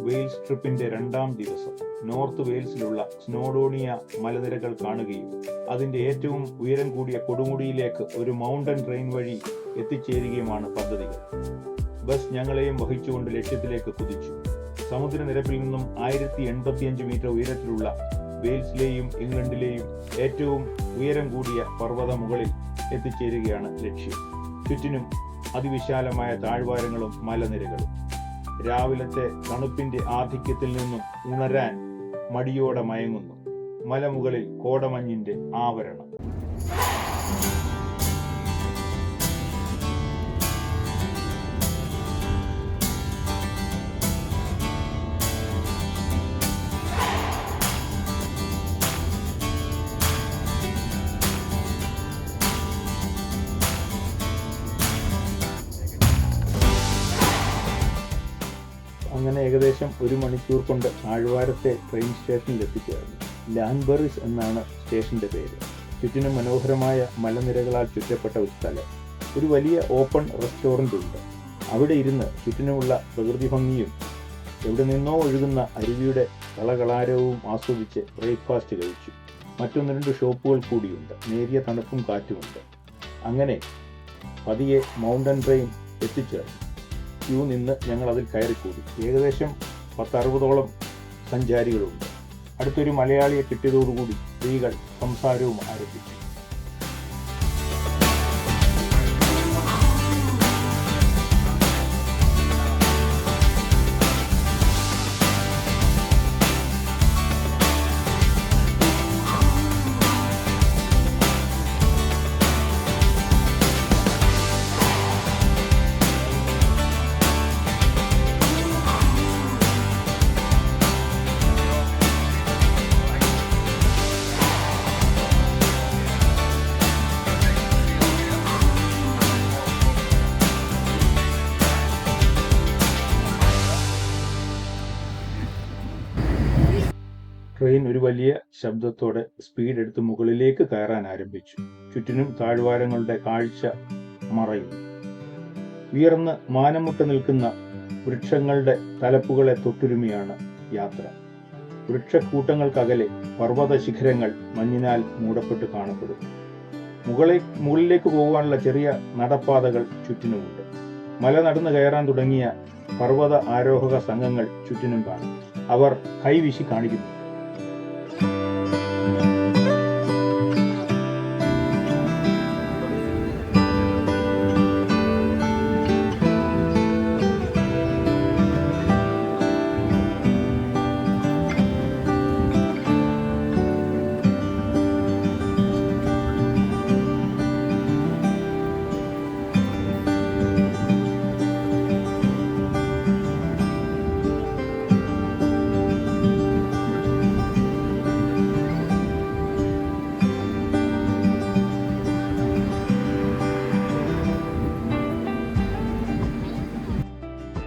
Wales ട്രിപ്പിന്റെ രണ്ടാം ദിവസം north വെയിൽസിലുള്ള Snowdonia മലനിരകൾ കാണുകയും അതിന്റെ ഏറ്റവും ഉയരം കൂടിയ കൊടുമുടിയിലേക്ക് ഒരു മൗണ്ടൻ ട്രെയിൻ വഴി എത്തിച്ചേരുകയുമാണ് പദ്ധതികൾ. ബസ് ഞങ്ങളെയും വഹിച്ചുകൊണ്ട് ലക്ഷ്യത്തിലേക്ക് കുതിച്ചു. സമുദ്രനിരപ്പിൽ നിന്നും 1085 മീറ്റർ ഉയരത്തിലുള്ള വെയിൽസിലെയും ഇംഗ്ലണ്ടിലെയും ഏറ്റവും ഉയരം കൂടിയ പർവ്വത മുകളിൽ എത്തിച്ചേരുകയാണ് ലക്ഷ്യം. ചുറ്റിനും അതിവിശാലമായ താഴ്വാരങ്ങളും മലനിരകളും. രാവിലത്തെ തണുപ്പിന്റെ ആധിക്യത്തിൽ നിന്നും ഉണരാൻ മടിയോടെ മയങ്ങുന്നു. മലമുകളിൽ കോടമഞ്ഞിന്റെ ആവരണം. അങ്ങനെ ഏകദേശം 1 മണിക്കൂർ കൊണ്ട് താഴ്വാരത്തെ ട്രെയിൻ സ്റ്റേഷനിൽ എത്തിച്ചേർന്നു. ലാൻബറിസ് എന്നാണ് സ്റ്റേഷന്റെ പേര്. ചുറ്റിനും മനോഹരമായ മലനിരകളാൽ ചുറ്റപ്പെട്ട ഒരു സ്ഥലം. ഒരു വലിയ ഓപ്പൺ റെസ്റ്റോറൻ്റ് ഉണ്ട്. അവിടെ ഇരുന്ന് ചുറ്റിനുമുള്ള പ്രകൃതി ഭംഗിയും എവിടെ നിന്നോ ഒഴുകുന്ന അരുവിയുടെ കളകളാരവും ആസ്വദിച്ച് ബ്രേക്ക്ഫാസ്റ്റ് കഴിച്ചു. മറ്റൊന്ന് 2 ഷോപ്പുകൾ കൂടിയുണ്ട്. നേരിയ തണുപ്പും കാറ്റുമുണ്ട്. അങ്ങനെ പതിയെ മൗണ്ടൻ ട്രെയിൻ എത്തിച്ചേർന്നു. ക്യൂ നിന്ന് ഞങ്ങൾ അതിൽ കയറിക്കൂടി. ഏകദേശം 10-60ഓളം സഞ്ചാരികളുണ്ട്. അടുത്തൊരു മലയാളിയെ കിട്ടിയതോടുകൂടി സ്ത്രീകൾ സംസാരവും ആരംഭിച്ചു. ട്രെയിൻ ഒരു വലിയ ശബ്ദത്തോടെ സ്പീഡ് എടുത്ത് മുകളിലേക്ക് കയറാൻ ആരംഭിച്ചു. ചുറ്റിനും താഴ്വാരങ്ങളുടെ കാഴ്ച മറയും. ഉയർന്ന് മാനമുട്ട് നിൽക്കുന്ന വൃക്ഷങ്ങളുടെ തലപ്പുകളെ തൊട്ടുരുമിയാണ് യാത്ര. വൃക്ഷക്കൂട്ടങ്ങൾക്കകലെ പർവ്വത ശിഖരങ്ങൾ മഞ്ഞിനാൽ മൂടപ്പെട്ട് കാണപ്പെടും. മുകളിലേക്ക് പോകാനുള്ള ചെറിയ നടപ്പാതകൾ ചുറ്റിനുമുണ്ട്. മല നടന്നു കയറാൻ തുടങ്ങിയ പർവ്വത ആരോഹക സംഘങ്ങൾ ചുറ്റിനും കാണും. അവർ കൈവീശി കാണിക്കുന്നു.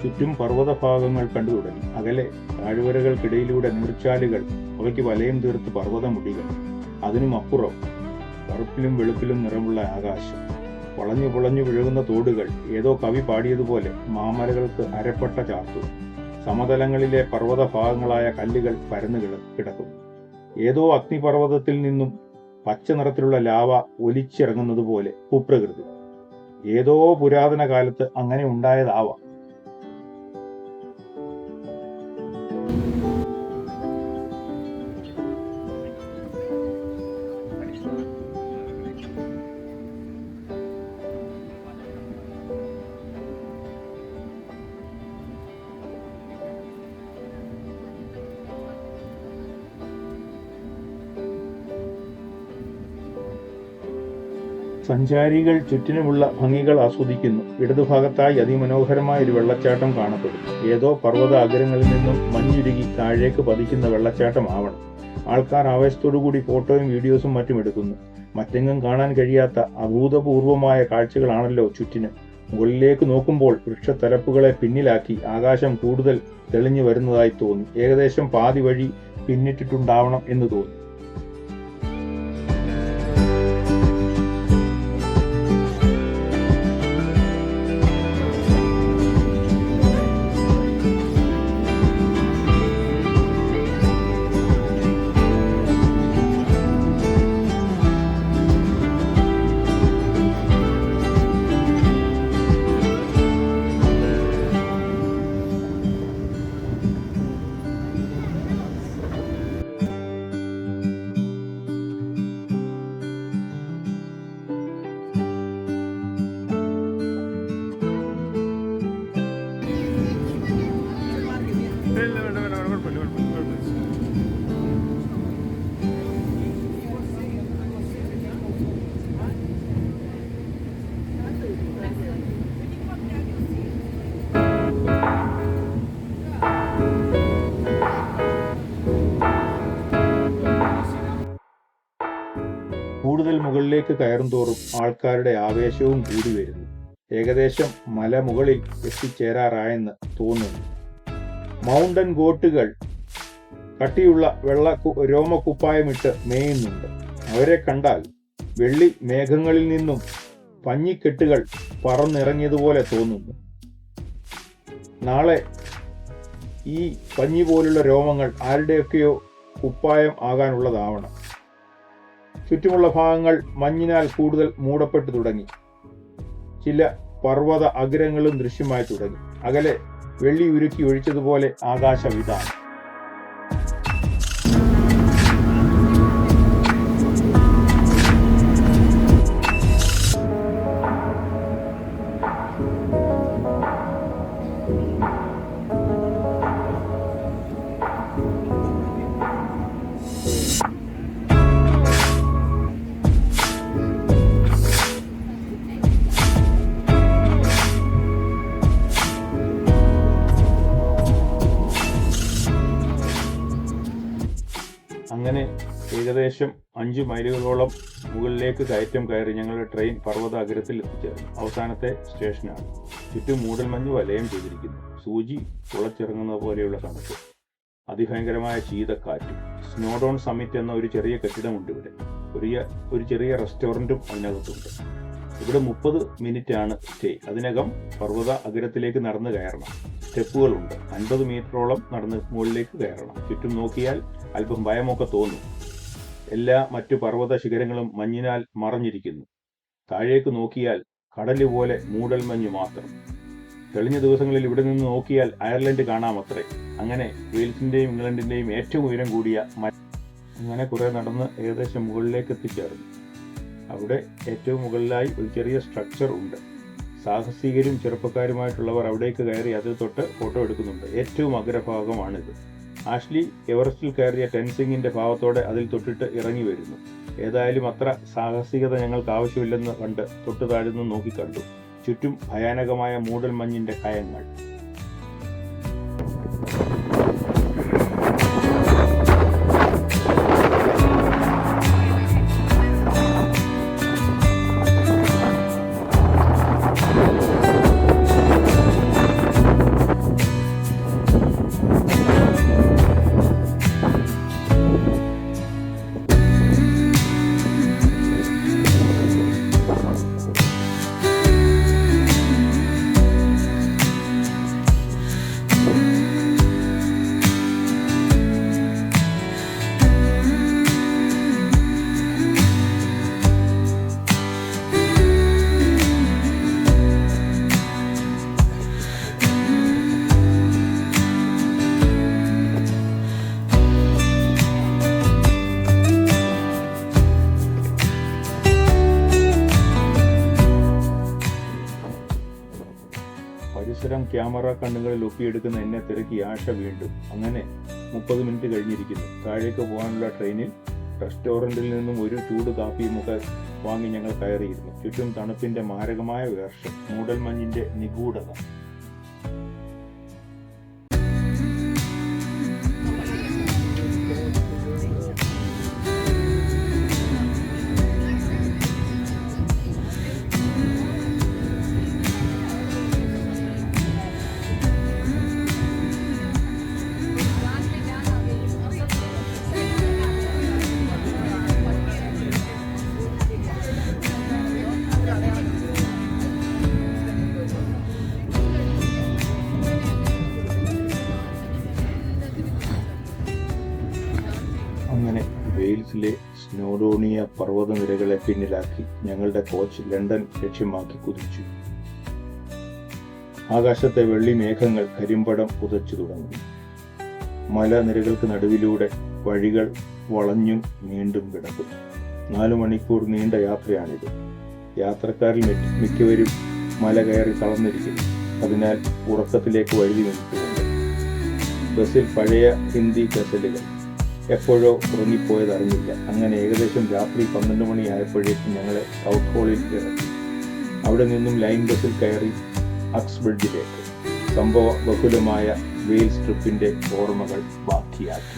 ചുറ്റും പർവ്വതഭാഗങ്ങൾ കണ്ടു തുടങ്ങി. അകലെ താഴ്വരകൾക്കിടയിലൂടെ നീർച്ചാലുകൾ, അവയ്ക്ക് വലയം തീർത്ത് പർവ്വതമുടികൾ. അതിനുമപ്പുറം കറുപ്പിലും വെളുപ്പിലും നിറമുള്ള ആകാശം. വളഞ്ഞു പുളഞ്ഞു വിഴുകുന്ന തോടുകൾ ഏതോ കവി പാടിയതുപോലെ മാമലകൾക്ക് അരപ്പട്ട ചാർത്തു. സമതലങ്ങളിലെ പർവ്വതഭാഗങ്ങളായ കല്ലുകൾ പരന്നു കിടക്കുന്നു. ഏതോ അഗ്നിപർവ്വതത്തിൽ നിന്നും പച്ച നിറത്തിലുള്ള ലാവ ഒലിച്ചിറങ്ങുന്നത് പോലെ ഭൂപ്രകൃതി. ഏതോ പുരാതന കാലത്ത് അങ്ങനെ ഉണ്ടായതാവാം. സഞ്ചാരികൾ ചുറ്റിനുമുള്ള ഭംഗികൾ ആസ്വദിക്കുന്നു. ഇടതുഭാഗത്തായി അതിമനോഹരമായ ഒരു വെള്ളച്ചാട്ടം കാണപ്പെടുന്നു. ഏതോ പർവ്വത അഗ്രങ്ങളിൽ നിന്നും മഞ്ഞുരുകി താഴേക്ക് പതിക്കുന്ന വെള്ളച്ചാട്ടം ആവണം. ആൾക്കാർ ആവേശത്തോടുകൂടി ഫോട്ടോയും വീഡിയോസും മറ്റും എടുക്കുന്നു. മറ്റെങ്ങും കാണാൻ കഴിയാത്ത അഭൂതപൂർവമായ കാഴ്ചകളാണല്ലോ ചുറ്റിനും. മുകളിലേക്ക് നോക്കുമ്പോൾ വൃക്ഷത്തലപ്പുകളെ പിന്നിലാക്കി ആകാശം കൂടുതൽ തെളിഞ്ഞു വരുന്നതായി തോന്നി. ഏകദേശം പാതി വഴി പിന്നിട്ടിട്ടുണ്ടാവണം എന്ന് തോന്നി. കൂടുതൽ മുകളിലേക്ക് കയറും തോറും ആൾക്കാരുടെ ആവേശവും കൂടി വരുന്നു. ഏകദേശം മല മുകളിൽ എത്തിച്ചേരാറായെന്ന് തോന്നുന്നു. മൗണ്ടൻ ഗോട്ടുകൾ കട്ടിയുള്ള രോമക്കുപ്പായമിട്ട് മേയുന്നുണ്ട്. അവരെ കണ്ടാൽ വെള്ളി മേഘങ്ങളിൽ നിന്നും പഞ്ഞിക്കെട്ടുകൾ പറന്നിറങ്ങിയതുപോലെ തോന്നുന്നു. നാളെ ഈ പഞ്ഞി പോലുള്ള രോമങ്ങൾ ആരുടെയൊക്കെയോ കുപ്പായം ആകാനുള്ളതാവണം. ചുറ്റുമുള്ള ഭാഗങ്ങൾ മഞ്ഞിനാൽ കൂടുതൽ മൂടപ്പെട്ടു തുടങ്ങി. ചില പർവ്വത അഗ്രങ്ങളും ദൃശ്യമായി തുടങ്ങി. അകലെ വെള്ളി ഉരുക്കി ഒഴിച്ചതുപോലെ ആകാശം ഇതാണ്. അങ്ങനെ ഏകദേശം 5 മൈലുകളോളം മുകളിലേക്ക് കയറ്റം കയറി ഞങ്ങളുടെ ട്രെയിൻ പർവ്വത അഗ്രത്തിൽ എത്തിച്ചേർന്നു. അവസാനത്തെ സ്റ്റേഷനാണ്. ചുറ്റും മൂടൽമഞ്ഞ് വലയം ചെയ്തിരിക്കുന്നു. സൂചി തുളച്ചിറങ്ങുന്ന പോലെയുള്ള തണുപ്പ്, അതിഭയങ്കരമായ ശീതക്കാറ്റും. സ്നോഡോൺ സമ്മിറ്റ് എന്ന ഒരു ചെറിയ കെട്ടിടമുണ്ട് ഇവിടെ. ഒരു ചെറിയ റെസ്റ്റോറൻറ്റും അതിനകത്തുണ്ട്. ഇവിടെ 30 മിനിറ്റാണ് സ്റ്റേ. അതിനകം പർവ്വത അഗ്രത്തിലേക്ക് നടന്നു കയറണം. സ്റ്റെപ്പുകളുണ്ട്. 50 മീറ്ററോളം നടന്ന് മുകളിലേക്ക് കയറണം. ചുറ്റും നോക്കിയാൽ അല്പം ഭയമൊക്കെ തോന്നും. എല്ലാ മറ്റു പർവ്വത ശിഖരങ്ങളും മഞ്ഞിനാൽ മറഞ്ഞിരിക്കുന്നു. താഴേക്ക് നോക്കിയാൽ കടല് പോലെ മൂടൽമഞ്ഞ് മാത്രം. തെളിഞ്ഞ ദിവസങ്ങളിൽ ഇവിടെ നിന്ന് നോക്കിയാൽ അയർലൻഡ് കാണാമത്രേ. അങ്ങനെ വെയിൽസിന്റെയും ഇംഗ്ലണ്ടിന്റെയും ഏറ്റവും ഉയരം കൂടിയ അങ്ങനെ കുറെ നടന്ന് ഏകദേശം മുകളിലേക്ക് എത്തിച്ചേർന്നു. അവിടെ ഏറ്റവും മുകളിലായി ഒരു ചെറിയ സ്ട്രക്ചർ ഉണ്ട്. സാഹസികരും ചെറുപ്പക്കാരുമായിട്ടുള്ളവർ അവിടേക്ക് കയറി അതിൽ തൊട്ട് ഫോട്ടോ എടുക്കുന്നുണ്ട്. ഏറ്റവും അഗ്രഭാഗമാണിത്. ആഷ്ലി എവറസ്റ്റിൽ കയറിയ ടെൻസിങ്ങിന്റെ ഭാവത്തോടെ അതിൽ തൊട്ടിട്ട് ഇറങ്ങി വരുന്നു. ഏതായാലും അത്ര സാഹസികത ഞങ്ങൾക്ക് ആവശ്യമില്ലെന്ന് കണ്ട് തൊട്ട് താഴ്ന്നു നോക്കിക്കണ്ടു. ചുറ്റും ഭയാനകമായ മൂടൽമഞ്ഞിന്റെ കയങ്ങൾ. പരിസരം ക്യാമറ കണ്ണുകളിൽ ഒപ്പിയെടുക്കുന്ന എന്നെ തിരക്കി ആശ വീണ്ടും. അങ്ങനെ 30 മിനിറ്റ് കഴിഞ്ഞിരിക്കുന്നു. താഴേക്ക് പോകാനുള്ള ട്രെയിനിൽ റെസ്റ്റോറൻറ്റിൽ നിന്നും ഒരു ചൂട് കാപ്പിയുമൊക്കെ വാങ്ങി ഞങ്ങൾ കയറിയിരുന്നു. ചുറ്റും തണുപ്പിന്റെ മാരകമായ വേർഷം, മൂടൽമഞ്ഞിന്റെ നിഗൂഢത. അങ്ങനെ വെയിൽസിലെ സ്നോഡോണിയ പർവ്വതനിരകളെ പിന്നിലാക്കി ഞങ്ങളുടെ കോച്ച് ലണ്ടൻ ലക്ഷ്യമാക്കി കുതിച്ചു. ആകാശത്തെ വെള്ളി മേഘങ്ങൾ കരിമ്പടം പുതച്ചു തുടങ്ങി. മലനിരകൾക്ക് നടുവിലൂടെ വഴികൾ വളഞ്ഞും നീണ്ടും കിടക്കും. 4 മണിക്കൂർ നീണ്ട യാത്രയാണിത്. യാത്രക്കാരിൽ മിക്കവരും മല കയറി തളർന്നിരിക്കുന്നു. അതിനാൽ ഉറക്കത്തിലേക്ക് വഴുതി നിൽക്കുന്നുണ്ട്. ബസ്സിൽ പഴയ ഹിന്ദി ഗസലുകൾ. എപ്പോഴോ ഉറങ്ങിപ്പോയതറിഞ്ഞില്ല. അങ്ങനെ ഏകദേശം രാത്രി 12 മണിയായപ്പോഴേക്കും ഞങ്ങളെ സൗത്ത് ഹോളിൽ ഇറക്കി. അവിടെ നിന്നും ലൈൻ ബസ്സിൽ കയറി അക്സ്ബ്രിഡ്ജിലേക്ക്. സംഭവ ബഹുലമായ വെയിൽസ് ട്രിപ്പിൻ്റെ ഓർമ്മകൾ ബാക്കിയാക്കി.